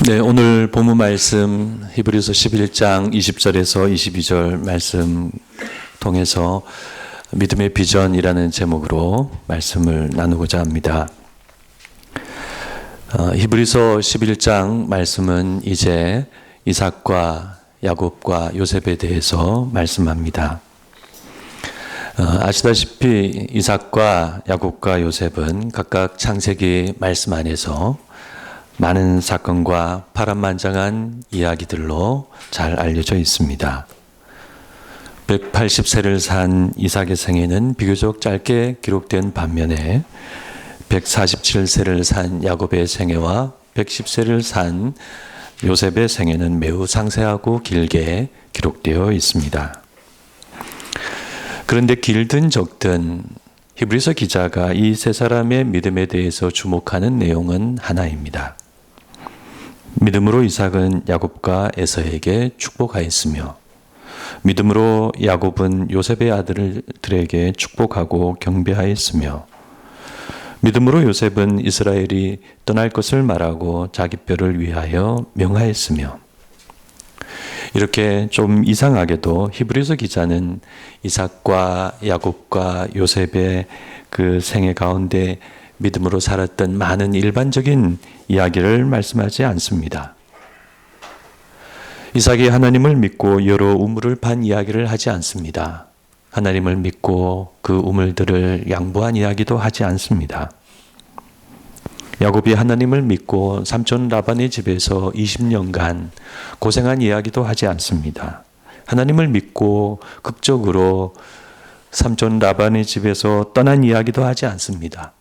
네, 오늘 본문 말씀 히브리서 11장 20절에서 22절 말씀 통해서 믿음의 비전이라는 제목으로 말씀을 나누고자 합니다. 히브리서 11장 말씀은 이제 이삭과 야곱과 요셉에 대해서 말씀합니다. 아시다시피 이삭과 야곱과 요셉은 각각 창세기 말씀 안에서 많은 사건과 파란만장한 이야기들로 잘 알려져 있습니다. 180세를 산 이삭의 생애는 비교적 짧게 기록된 반면에 147세를 산 야곱의 생애와 110세를 산 요셉의 생애는 매우 상세하고 길게 기록되어 있습니다. 그런데 길든 적든 히브리서 기자가 이 세 사람의 믿음에 대해서 주목하는 내용은 하나입니다. 믿음으로 이삭은 야곱과 에서에게 축복하였으며 믿음으로 야곱은 요셉의 아들들에게 축복하고 경배하였으며 믿음으로 요셉은 이스라엘이 떠날 것을 말하고 자기 뼈를 위하여 명하였으며 이렇게 좀 이상하게도 히브리서 기자는 이삭과 야곱과 요셉의 그 생애 가운데 믿음으로 살았던 많은 일반적인 이야기를 말씀하지 않습니다. 이삭이 하나님을 믿고 여러 우물을 판 이야기를 하지 않습니다. 하나님을 믿고 그 우물들을 양보한 이야기도 하지 않습니다. 야곱이 하나님을 믿고 삼촌 라반의 집에서 20년간 고생한 이야기도 하지 않습니다. 하나님을 믿고 극적으로 삼촌 라반의 집에서 떠난 이야기도 하지 않습니다.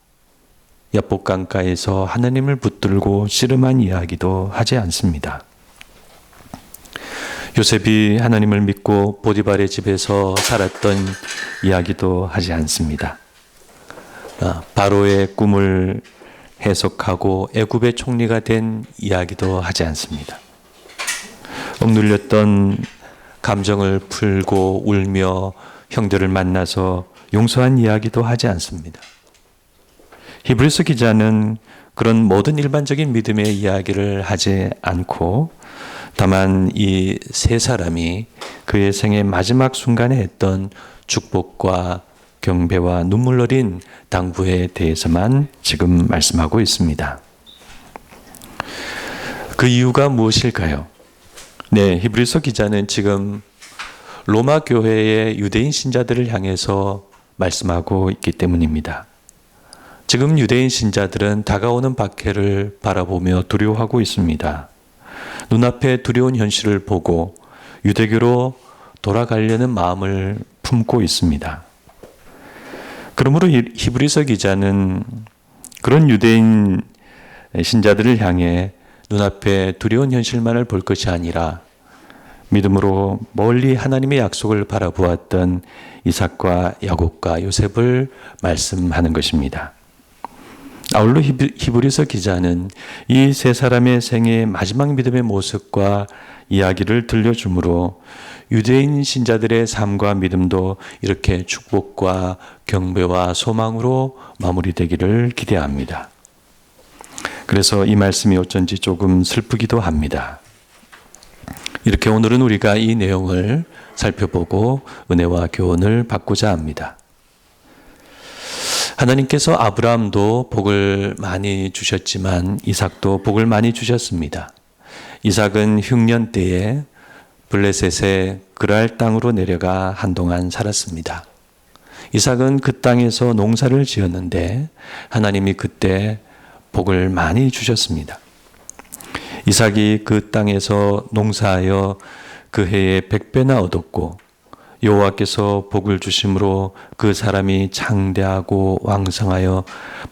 야복강가에서 하나님을 붙들고 씨름한 이야기도 하지 않습니다. 요셉이 하나님을 믿고 보디발의 집에서 살았던 이야기도 하지 않습니다. 바로의 꿈을 해석하고 애굽의 총리가 된 이야기도 하지 않습니다. 억눌렸던 감정을 풀고 울며 형들을 만나서 용서한 이야기도 하지 않습니다. 히브리서 기자는 그런 모든 일반적인 믿음의 이야기를 하지 않고 다만 이 세 사람이 그의 생의 마지막 순간에 했던 축복과 경배와 눈물 어린 당부에 대해서만 지금 말씀하고 있습니다. 그 이유가 무엇일까요? 네, 히브리서 기자는 지금 로마 교회의 유대인 신자들을 향해서 말씀하고 있기 때문입니다. 지금 유대인 신자들은 다가오는 박해를 바라보며 두려워하고 있습니다. 눈앞에 두려운 현실을 보고 유대교로 돌아가려는 마음을 품고 있습니다. 그러므로 히브리서 기자는 그런 유대인 신자들을 향해 눈앞에 두려운 현실만을 볼 것이 아니라 믿음으로 멀리 하나님의 약속을 바라보았던 이삭과 야곱과 요셉을 말씀하는 것입니다. 아울러 히브리서 기자는 이 세 사람의 생애의 마지막 믿음의 모습과 이야기를 들려주므로 유대인 신자들의 삶과 믿음도 이렇게 축복과 경배와 소망으로 마무리되기를 기대합니다. 그래서 이 말씀이 어쩐지 조금 슬프기도 합니다. 이렇게 오늘은 우리가 이 내용을 살펴보고 은혜와 교훈을 받고자 합니다. 하나님께서 아브라함도 복을 많이 주셨지만 이삭도 복을 많이 주셨습니다. 이삭은 흉년 때에 블레셋의 그랄 땅으로 내려가 한동안 살았습니다. 이삭은 그 땅에서 농사를 지었는데 하나님이 그때 복을 많이 주셨습니다. 이삭이 그 땅에서 농사하여 그 해에 100배나 얻었고 여호와께서 복을 주심으로 그 사람이 창대하고 왕성하여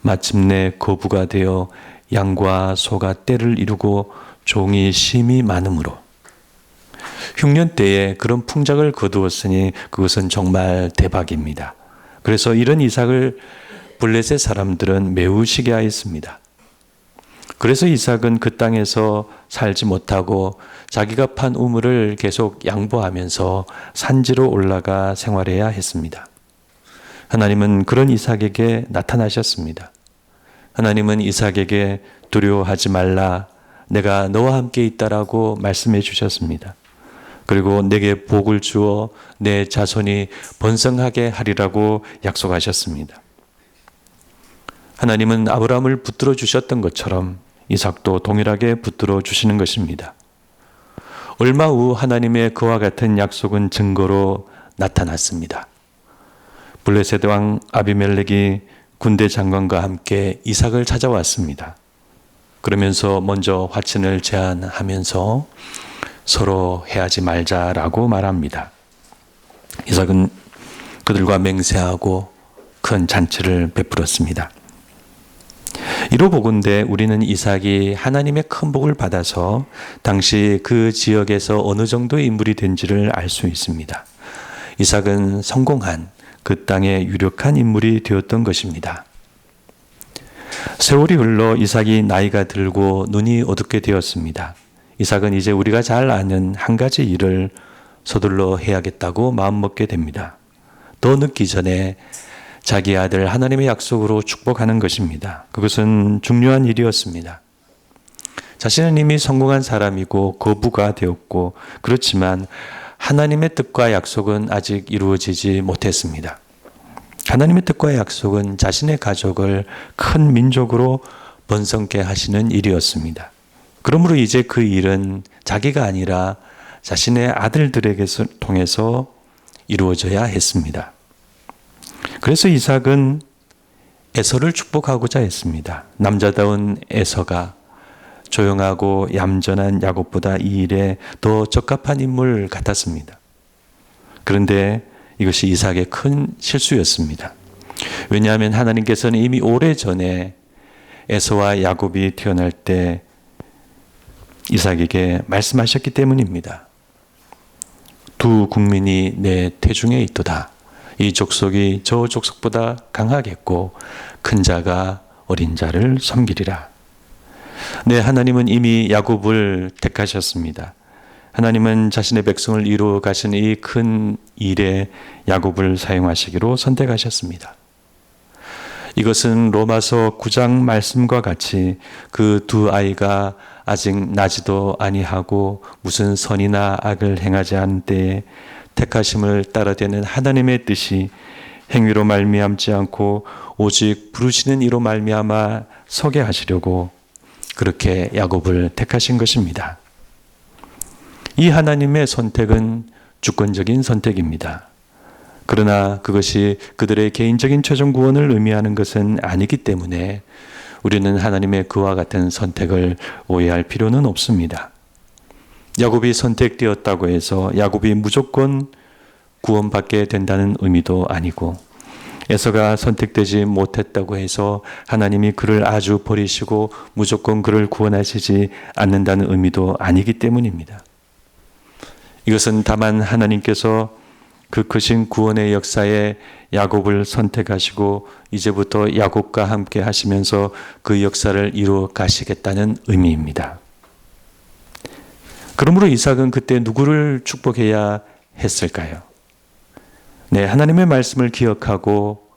마침내 거부가 되어 양과 소가 떼를 이루고 종이 심이 많으므로 흉년 때에 그런 풍작을 거두었으니 그것은 정말 대박입니다. 그래서 이런 이삭을 블레셋 사람들은 매우 시기하였습니다. 그래서 이삭은 그 땅에서 살지 못하고 자기가 판 우물을 계속 양보하면서 산지로 올라가 생활해야 했습니다. 하나님은 그런 이삭에게 나타나셨습니다. 하나님은 이삭에게 두려워하지 말라, 내가 너와 함께 있다라고 말씀해 주셨습니다. 그리고 내게 복을 주어 내 자손이 번성하게 하리라고 약속하셨습니다. 하나님은 아브라함을 붙들어 주셨던 것처럼 이삭도 동일하게 붙들어 주시는 것입니다. 얼마 후 하나님의 그와 같은 약속은 증거로 나타났습니다. 블레셋 왕 아비멜렉이 군대 장관과 함께 이삭을 찾아왔습니다. 그러면서 먼저 화친을 제안하면서 서로 해하지 말자라고 말합니다. 이삭은 그들과 맹세하고 큰 잔치를 베풀었습니다. 이로 보건대 우리는 이삭이 하나님의 큰 복을 받아서 당시 그 지역에서 어느 정도의 인물이 된지를 알 수 있습니다. 이삭은 성공한 그 땅의 유력한 인물이 되었던 것입니다. 세월이 흘러 이삭이 나이가 들고 눈이 어둡게 되었습니다. 이삭은 이제 우리가 잘 아는 한 가지 일을 서둘러 해야겠다고 마음먹게 됩니다. 더 늦기 전에 자기 아들 하나님의 약속으로 축복하는 것입니다. 그것은 중요한 일이었습니다. 자신은 이미 성공한 사람이고 거부가 되었고 그렇지만 하나님의 뜻과 약속은 아직 이루어지지 못했습니다. 하나님의 뜻과 약속은 자신의 가족을 큰 민족으로 번성케 하시는 일이었습니다. 그러므로 이제 그 일은 자기가 아니라 자신의 아들들에게 통해서 이루어져야 했습니다. 그래서 이삭은 에서를 축복하고자 했습니다. 남자다운 에서가 조용하고 얌전한 야곱보다 이 일에 더 적합한 인물 같았습니다. 그런데 이것이 이삭의 큰 실수였습니다. 왜냐하면 하나님께서는 이미 오래전에 에서와 야곱이 태어날 때 이삭에게 말씀하셨기 때문입니다. 두 국민이 내 태중에 있도다. 이 족속이 저 족속보다 강하겠고 큰 자가 어린 자를 섬기리라. 네, 하나님은 이미 야곱을 택하셨습니다. 하나님은 자신의 백성을 이루어 가신 이 큰 일에 야곱을 사용하시기로 선택하셨습니다. 이것은 로마서 9장 말씀과 같이 그 두 아이가 아직 나지도 아니하고 무슨 선이나 악을 행하지 않은 때에 택하심을 따라되는 하나님의 뜻이 행위로 말미암지 않고 오직 부르시는 이로 말미암아 서게 하시려고 그렇게 야곱을 택하신 것입니다. 이 하나님의 선택은 주권적인 선택입니다. 그러나 그것이 그들의 개인적인 최종 구원을 의미하는 것은 아니기 때문에 우리는 하나님의 그와 같은 선택을 오해할 필요는 없습니다. 야곱이 선택되었다고 해서 야곱이 무조건 구원받게 된다는 의미도 아니고 에서가 선택되지 못했다고 해서 하나님이 그를 아주 버리시고 무조건 그를 구원하시지 않는다는 의미도 아니기 때문입니다. 이것은 다만 하나님께서 그 크신 구원의 역사에 야곱을 선택하시고 이제부터 야곱과 함께 하시면서 그 역사를 이루어 가시겠다는 의미입니다. 그러므로 이삭은 그때 누구를 축복해야 했을까요? 네, 하나님의 말씀을 기억하고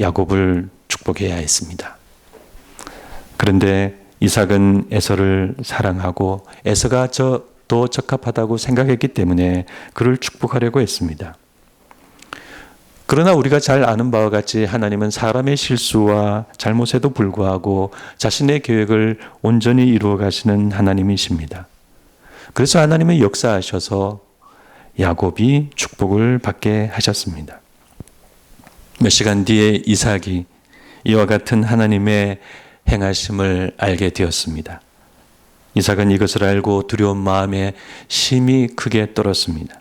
야곱을 축복해야 했습니다. 그런데 이삭은 에서를 사랑하고 에서가 더 적합하다고 생각했기 때문에 그를 축복하려고 했습니다. 그러나 우리가 잘 아는 바와 같이 하나님은 사람의 실수와 잘못에도 불구하고 자신의 계획을 온전히 이루어 가시는 하나님이십니다. 그래서 하나님은 역사하셔서 야곱이 축복을 받게 하셨습니다. 몇 시간 뒤에 이삭이 이와 같은 하나님의 행하심을 알게 되었습니다. 이삭은 이것을 알고 두려운 마음에 심히 크게 떨었습니다.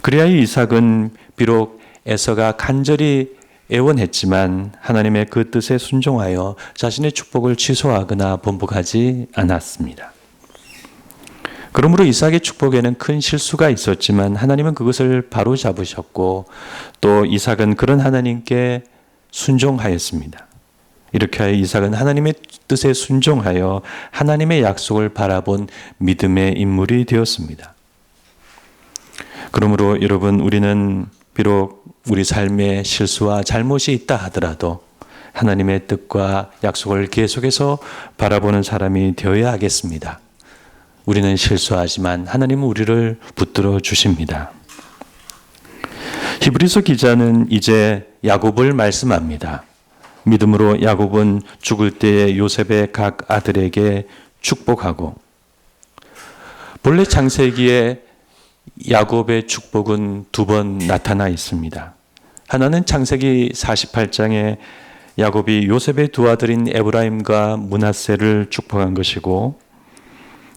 그래야 이삭은 비록 에서가 간절히 애원했지만 하나님의 그 뜻에 순종하여 자신의 축복을 취소하거나 번복하지 않았습니다. 그러므로 이삭의 축복에는 큰 실수가 있었지만 하나님은 그것을 바로 잡으셨고 또 이삭은 그런 하나님께 순종하였습니다. 이렇게 하여 이삭은 하나님의 뜻에 순종하여 하나님의 약속을 바라본 믿음의 인물이 되었습니다. 그러므로 여러분, 우리는 비록 우리 삶에 실수와 잘못이 있다 하더라도 하나님의 뜻과 약속을 계속해서 바라보는 사람이 되어야 하겠습니다. 우리는 실수하지만 하나님은 우리를 붙들어 주십니다. 히브리서 기자는 이제 야곱을 말씀합니다. 믿음으로 야곱은 죽을 때에 요셉의 각 아들에게 축복하고, 본래 창세기에 야곱의 축복은 두 번 나타나 있습니다. 하나는 창세기 48장에 야곱이 요셉의 두 아들인 에브라임과 므낫세를 축복한 것이고,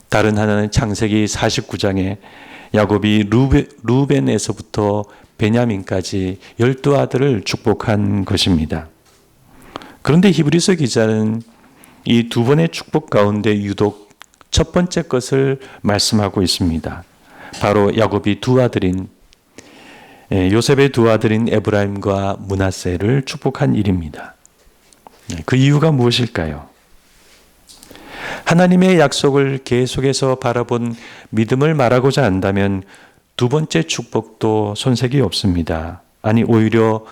다른 하나는 창세기 49장에 야곱이 루벤에서부터 베냐민까지 12아들을 축복한 것입니다. 그런데 히브리서 기자는 이 두 번의 축복 가운데 유독 첫 번째 것을 말씀하고 있습니다. 바로 야곱이 두 아들인 요셉의 두 아들인 에브라임과 므낫세를 축복한 일입니다. 그 이유가 무엇일까요? 하나님의 약속을 계속해서 바라본 믿음을 말하고자 한다면 두 번째 축복도 손색이 없습니다. 아니, 오히려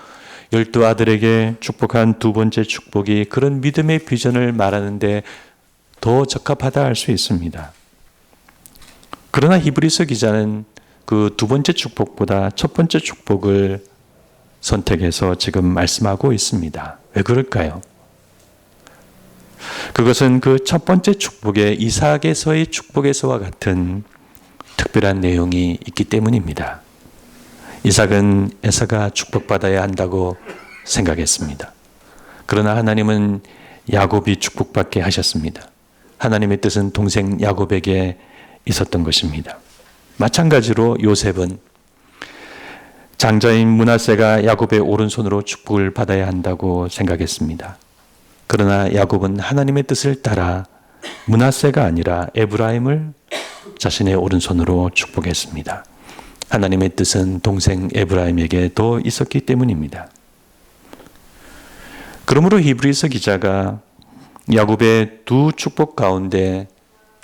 12아들에게 축복한 두 번째 축복이 그런 믿음의 비전을 말하는데 더 적합하다 할 수 있습니다. 그러나 히브리서 기자는 그 두 번째 축복보다 첫 번째 축복을 선택해서 지금 말씀하고 있습니다. 왜 그럴까요? 그것은 그 첫 번째 축복에 이삭에서의 축복에서와 같은 특별한 내용이 있기 때문입니다. 이삭은 에서가 축복받아야 한다고 생각했습니다. 그러나 하나님은 야곱이 축복받게 하셨습니다. 하나님의 뜻은 동생 야곱에게 있었던 것입니다. 마찬가지로 요셉은 장자인 므낫세가 야곱의 오른손으로 축복을 받아야 한다고 생각했습니다. 그러나 야곱은 하나님의 뜻을 따라 므낫세가 아니라 에브라임을 자신의 오른손으로 축복했습니다. 하나님의 뜻은 동생 에브라임에게 더 있었기 때문입니다. 그러므로 히브리서 기자가 야곱의 두 축복 가운데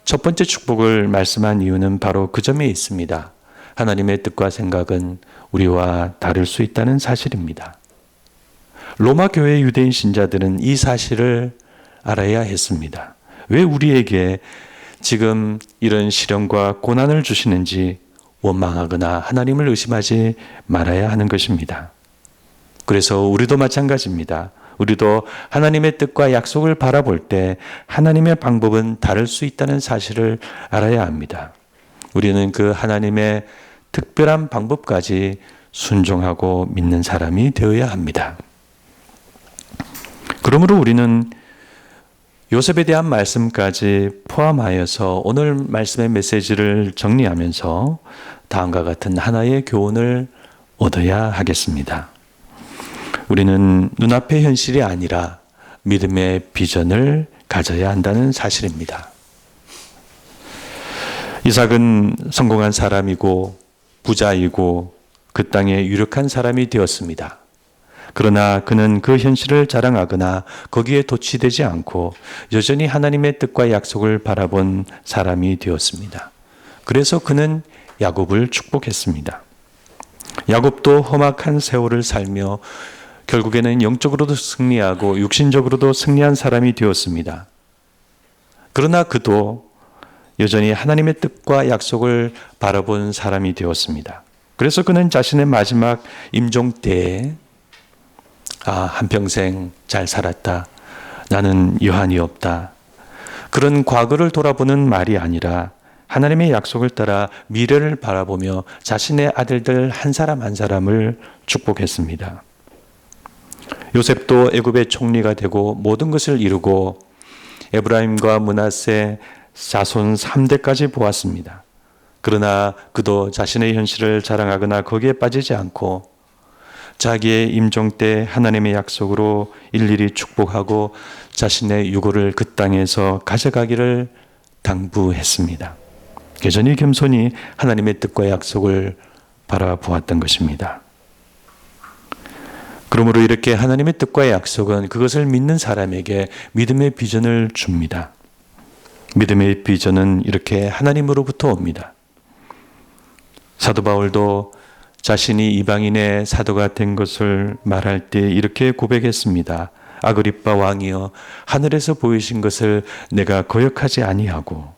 첫 번째 축복을 말씀한 이유는 바로 그 점에 있습니다. 하나님의 뜻과 생각은 우리와 다를 수 있다는 사실입니다. 로마 교회 유대인 신자들은 이 사실을 알아야 했습니다. 왜 우리에게 지금 이런 시련과 고난을 주시는지 원망하거나 하나님을 의심하지 말아야 하는 것입니다. 그래서 우리도 마찬가지입니다. 우리도 하나님의 뜻과 약속을 바라볼 때 하나님의 방법은 다를 수 있다는 사실을 알아야 합니다. 우리는 그 하나님의 특별한 방법까지 순종하고 믿는 사람이 되어야 합니다. 그러므로 우리는 요셉에 대한 말씀까지 포함하여서 오늘 말씀의 메시지를 정리하면서 다음과 같은 하나의 교훈을 얻어야 하겠습니다. 우리는 눈앞의 현실이 아니라 믿음의 비전을 가져야 한다는 사실입니다. 이삭은 성공한 사람이고 부자이고 그 땅에 유력한 사람이 되었습니다. 그러나 그는 그 현실을 자랑하거나 거기에 도취되지 않고 여전히 하나님의 뜻과 약속을 바라본 사람이 되었습니다. 그래서 그는 야곱을 축복했습니다. 야곱도 험악한 세월을 살며 결국에는 영적으로도 승리하고 육신적으로도 승리한 사람이 되었습니다. 그러나 그도 여전히 하나님의 뜻과 약속을 바라본 사람이 되었습니다. 그래서 그는 자신의 마지막 임종 때에 한평생 잘 살았다. 나는 여한이 없다. 그런 과거를 돌아보는 말이 아니라 하나님의 약속을 따라 미래를 바라보며 자신의 아들들 한 사람 한 사람을 축복했습니다. 요셉도 애굽의 총리가 되고 모든 것을 이루고 에브라임과 므낫세 자손 3대까지 보았습니다. 그러나 그도 자신의 현실을 자랑하거나 거기에 빠지지 않고 자기의 임종 때 하나님의 약속으로 일일이 축복하고 자신의 유고를 그 땅에서 가져가기를 당부했습니다. 여전히 겸손히 하나님의 뜻과 약속을 바라보았던 것입니다. 그러므로 이렇게 하나님의 뜻과 약속은 그것을 믿는 사람에게 믿음의 비전을 줍니다. 믿음의 비전은 이렇게 하나님으로부터 옵니다. 사도 바울도 자신이 이방인의 사도가 된 것을 말할 때 이렇게 고백했습니다. 아그리빠 왕이여, 하늘에서 보이신 것을 내가 거역하지 아니하고.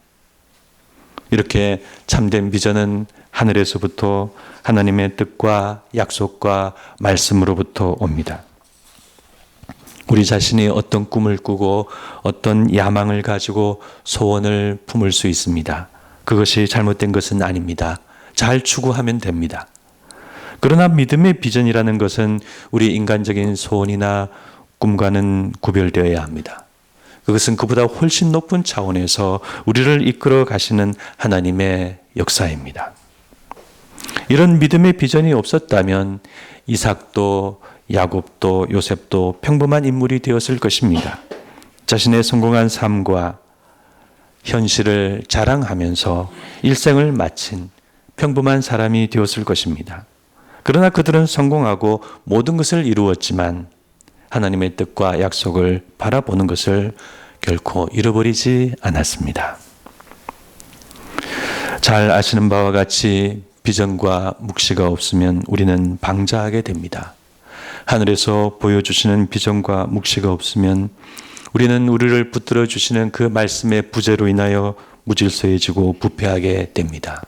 이렇게 참된 비전은 하늘에서부터 하나님의 뜻과 약속과 말씀으로부터 옵니다. 우리 자신이 어떤 꿈을 꾸고 어떤 야망을 가지고 소원을 품을 수 있습니다. 그것이 잘못된 것은 아닙니다. 잘 추구하면 됩니다. 그러나 믿음의 비전이라는 것은 우리 인간적인 소원이나 꿈과는 구별되어야 합니다. 그것은 그보다 훨씬 높은 차원에서 우리를 이끌어 가시는 하나님의 역사입니다. 이런 믿음의 비전이 없었다면 이삭도 야곱도 요셉도 평범한 인물이 되었을 것입니다. 자신의 성공한 삶과 현실을 자랑하면서 일생을 마친 평범한 사람이 되었을 것입니다. 그러나 그들은 성공하고 모든 것을 이루었지만 하나님의 뜻과 약속을 바라보는 것을 결코 잃어버리지 않았습니다. 잘 아시는 바와 같이 비전과 묵시가 없으면 우리는 방자하게 됩니다. 하늘에서 보여주시는 비전과 묵시가 없으면 우리는 우리를 붙들어 주시는 그 말씀의 부재로 인하여 무질서해지고 부패하게 됩니다.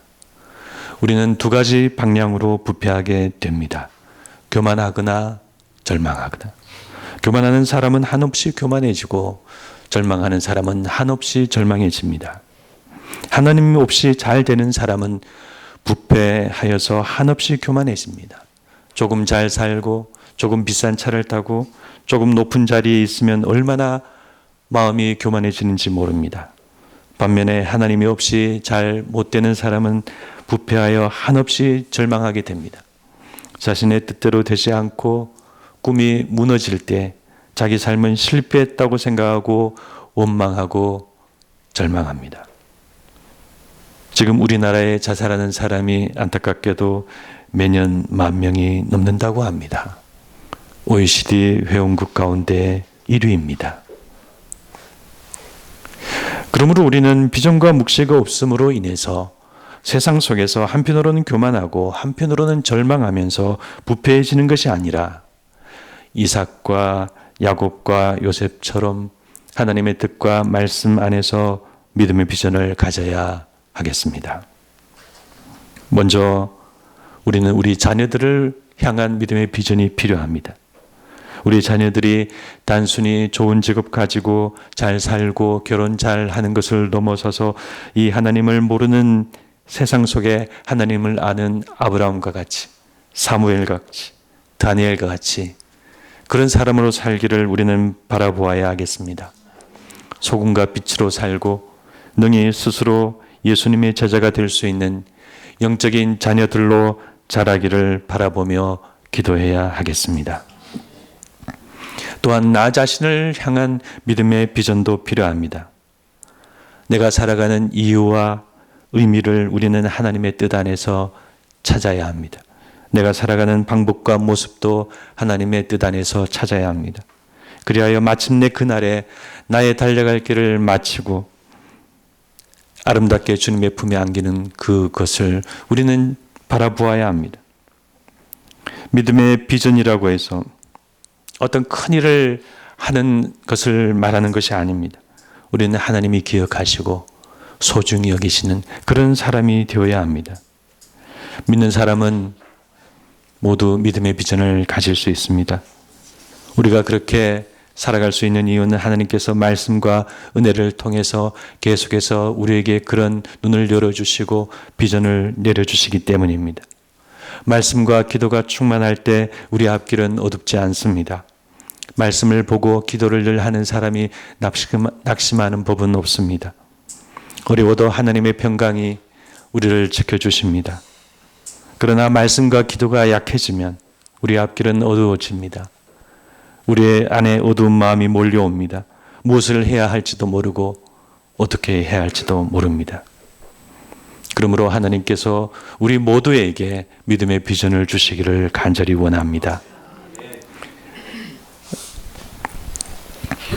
우리는 두 가지 방향으로 부패하게 됩니다. 교만하거나 절망하거나. 교만하는 사람은 한없이 교만해지고 절망하는 사람은 한없이 절망해집니다. 하나님 없이 잘 되는 사람은 부패하여서 한없이 교만해집니다. 조금 잘 살고 조금 비싼 차를 타고 조금 높은 자리에 있으면 얼마나 마음이 교만해지는지 모릅니다. 반면에 하나님이 없이 잘 못 되는 사람은 부패하여 한없이 절망하게 됩니다. 자신의 뜻대로 되지 않고 꿈이 무너질 때 자기 삶은 실패했다고 생각하고 원망하고 절망합니다. 지금 우리나라에 자살하는 사람이 안타깝게도 매년 10,000명이 넘는다고 합니다. OECD 회원국 가운데 1위입니다. 그러므로 우리는 비전과 묵시가 없음으로 인해서 세상 속에서 한편으로는 교만하고 한편으로는 절망하면서 부패해지는 것이 아니라 이삭과 야곱과 요셉처럼 하나님의 뜻과 말씀 안에서 믿음의 비전을 가져야 하겠습니다. 먼저 우리는 우리 자녀들을 향한 믿음의 비전이 필요합니다. 우리 자녀들이 단순히 좋은 직업 가지고 잘 살고 결혼 잘 하는 것을 넘어서서 이 하나님을 모르는 세상 속에 하나님을 아는 아브라함과 같이, 사무엘과 같이, 다니엘과 같이 그런 사람으로 살기를 우리는 바라보아야 하겠습니다. 소금과 빛으로 살고 능히 스스로 예수님의 제자가 될 수 있는 영적인 자녀들로 자라기를 바라보며 기도해야 하겠습니다. 또한 나 자신을 향한 믿음의 비전도 필요합니다. 내가 살아가는 이유와 의미를 우리는 하나님의 뜻 안에서 찾아야 합니다. 내가 살아가는 방법과 모습도 하나님의 뜻 안에서 찾아야 합니다. 그리하여 마침내 그날에 나의 달려갈 길을 마치고 아름답게 주님의 품에 안기는 그것을 우리는 바라보아야 합니다. 믿음의 비전이라고 해서 어떤 큰 일을 하는 것을 말하는 것이 아닙니다. 우리는 하나님이 기억하시고 소중히 여기시는 그런 사람이 되어야 합니다. 믿는 사람은 모두 믿음의 비전을 가질 수 있습니다. 우리가 그렇게 살아갈 수 있는 이유는 하나님께서 말씀과 은혜를 통해서 계속해서 우리에게 그런 눈을 열어주시고 비전을 내려주시기 때문입니다. 말씀과 기도가 충만할 때 우리 앞길은 어둡지 않습니다. 말씀을 보고 기도를 늘 하는 사람이 낙심하는 법은 없습니다. 어려워도 하나님의 평강이 우리를 지켜주십니다. 그러나 말씀과 기도가 약해지면 우리 앞길은 어두워집니다. 우리 안에 어두운 마음이 몰려옵니다. 무엇을 해야 할지도 모르고 어떻게 해야 할지도 모릅니다. 그러므로 하나님께서 우리 모두에게 믿음의 비전을 주시기를 간절히 원합니다.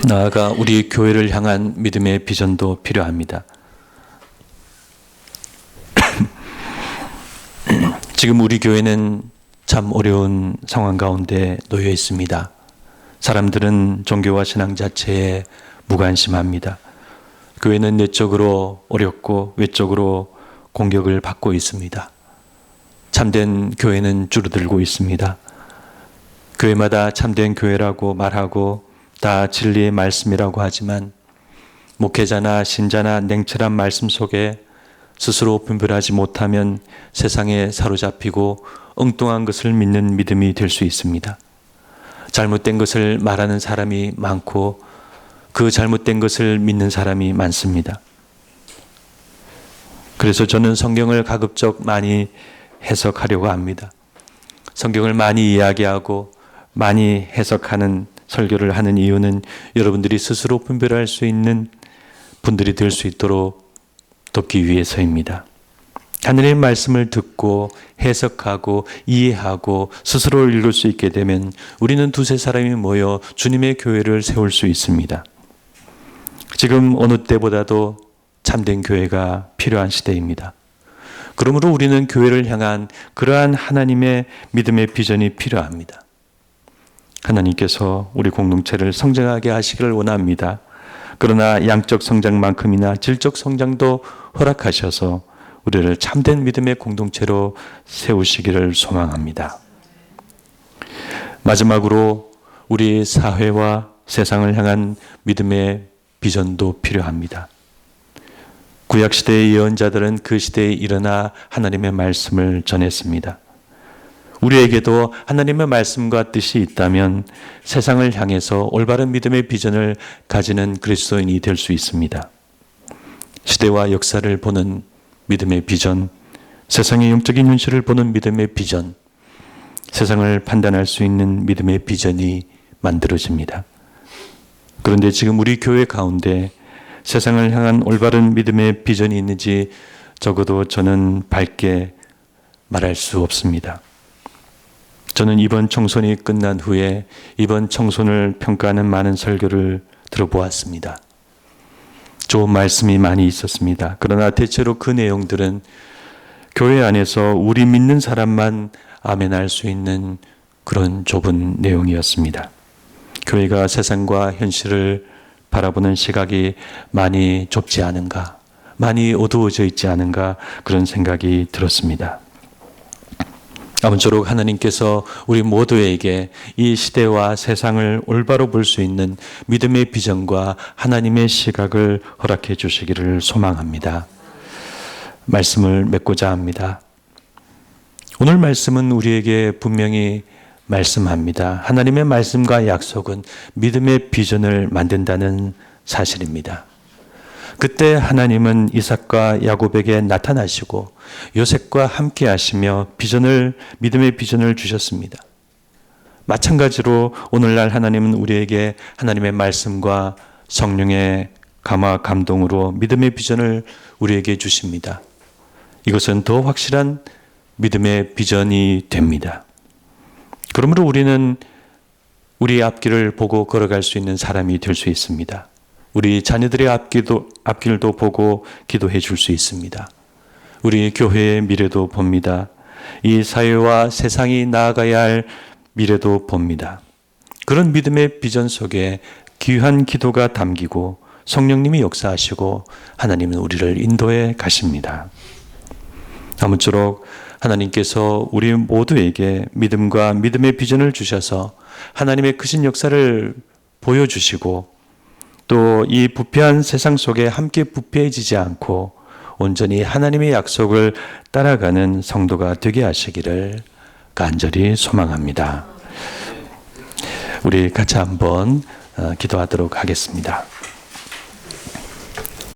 나아가 우리 교회를 향한 믿음의 비전도 필요합니다. 지금 우리 교회는 참 어려운 상황 가운데 놓여 있습니다. 사람들은 종교와 신앙 자체에 무관심합니다. 교회는 내적으로 어렵고 외적으로 공격을 받고 있습니다. 참된 교회는 줄어들고 있습니다. 교회마다 참된 교회라고 말하고 다 진리의 말씀이라고 하지만 목회자나 신자나 냉철한 말씀 속에 스스로 분별하지 못하면 세상에 사로잡히고 엉뚱한 것을 믿는 믿음이 될 수 있습니다. 잘못된 것을 말하는 사람이 많고 그 잘못된 것을 믿는 사람이 많습니다. 그래서 저는 성경을 가급적 많이 해석하려고 합니다. 성경을 많이 이야기하고 많이 해석하는 설교를 하는 이유는 여러분들이 스스로 분별할 수 있는 분들이 될 수 있도록 돕기 위해서입니다. 하나님의 말씀을 듣고 해석하고 이해하고 스스로 읽을 수 있게 되면 우리는 두세 사람이 모여 주님의 교회를 세울 수 있습니다. 지금 어느 때보다도 참된 교회가 필요한 시대입니다. 그러므로 우리는 교회를 향한 그러한 하나님의 믿음의 비전이 필요합니다. 하나님께서 우리 공동체를 성장하게 하시기를 원합니다. 그러나 양적 성장만큼이나 질적 성장도 허락하셔서 우리를 참된 믿음의 공동체로 세우시기를 소망합니다. 마지막으로 우리 사회와 세상을 향한 믿음의 비전도 필요합니다. 구약시대의 예언자들은 그 시대에 일어나 하나님의 말씀을 전했습니다. 우리에게도 하나님의 말씀과 뜻이 있다면 세상을 향해서 올바른 믿음의 비전을 가지는 그리스도인이 될 수 있습니다. 시대와 역사를 보는 믿음의 비전, 세상의 영적인 현실을 보는 믿음의 비전, 세상을 판단할 수 있는 믿음의 비전이 만들어집니다. 그런데 지금 우리 교회 가운데 세상을 향한 올바른 믿음의 비전이 있는지 적어도 저는 밝게 말할 수 없습니다. 저는 이번 청소년이 끝난 후에 이번 청소년을 평가하는 많은 설교를 들어보았습니다. 좋은 말씀이 많이 있었습니다. 그러나 대체로 그 내용들은 교회 안에서 우리 믿는 사람만 아멘할 수 있는 그런 좁은 내용이었습니다. 교회가 세상과 현실을 바라보는 시각이 많이 좁지 않은가, 많이 어두워져 있지 않은가 그런 생각이 들었습니다. 아무쪼록 하나님께서 우리 모두에게 이 시대와 세상을 올바로 볼 수 있는 믿음의 비전과 하나님의 시각을 허락해 주시기를 소망합니다. 말씀을 맺고자 합니다. 오늘 말씀은 우리에게 분명히 말씀합니다. 하나님의 말씀과 약속은 믿음의 비전을 만든다는 사실입니다. 그때 하나님은 이삭과 야곱에게 나타나시고 요셉과 함께 하시며 믿음의 비전을 주셨습니다. 마찬가지로 오늘날 하나님은 우리에게 하나님의 말씀과 성령의 감화 감동으로 믿음의 비전을 우리에게 주십니다. 이것은 더 확실한 믿음의 비전이 됩니다. 그러므로 우리는 우리의 앞길을 보고 걸어갈 수 있는 사람이 될 수 있습니다. 우리 자녀들의 앞길도 보고 기도해 줄 수 있습니다. 우리 교회의 미래도 봅니다. 이 사회와 세상이 나아가야 할 미래도 봅니다. 그런 믿음의 비전 속에 귀한 기도가 담기고 성령님이 역사하시고 하나님은 우리를 인도해 가십니다. 아무쪼록 하나님께서 우리 모두에게 믿음과 믿음의 비전을 주셔서 하나님의 크신 역사를 보여주시고 또 이 부패한 세상 속에 함께 부패해지지 않고 온전히 하나님의 약속을 따라가는 성도가 되게 하시기를 간절히 소망합니다. 우리 같이 한번 기도하도록 하겠습니다.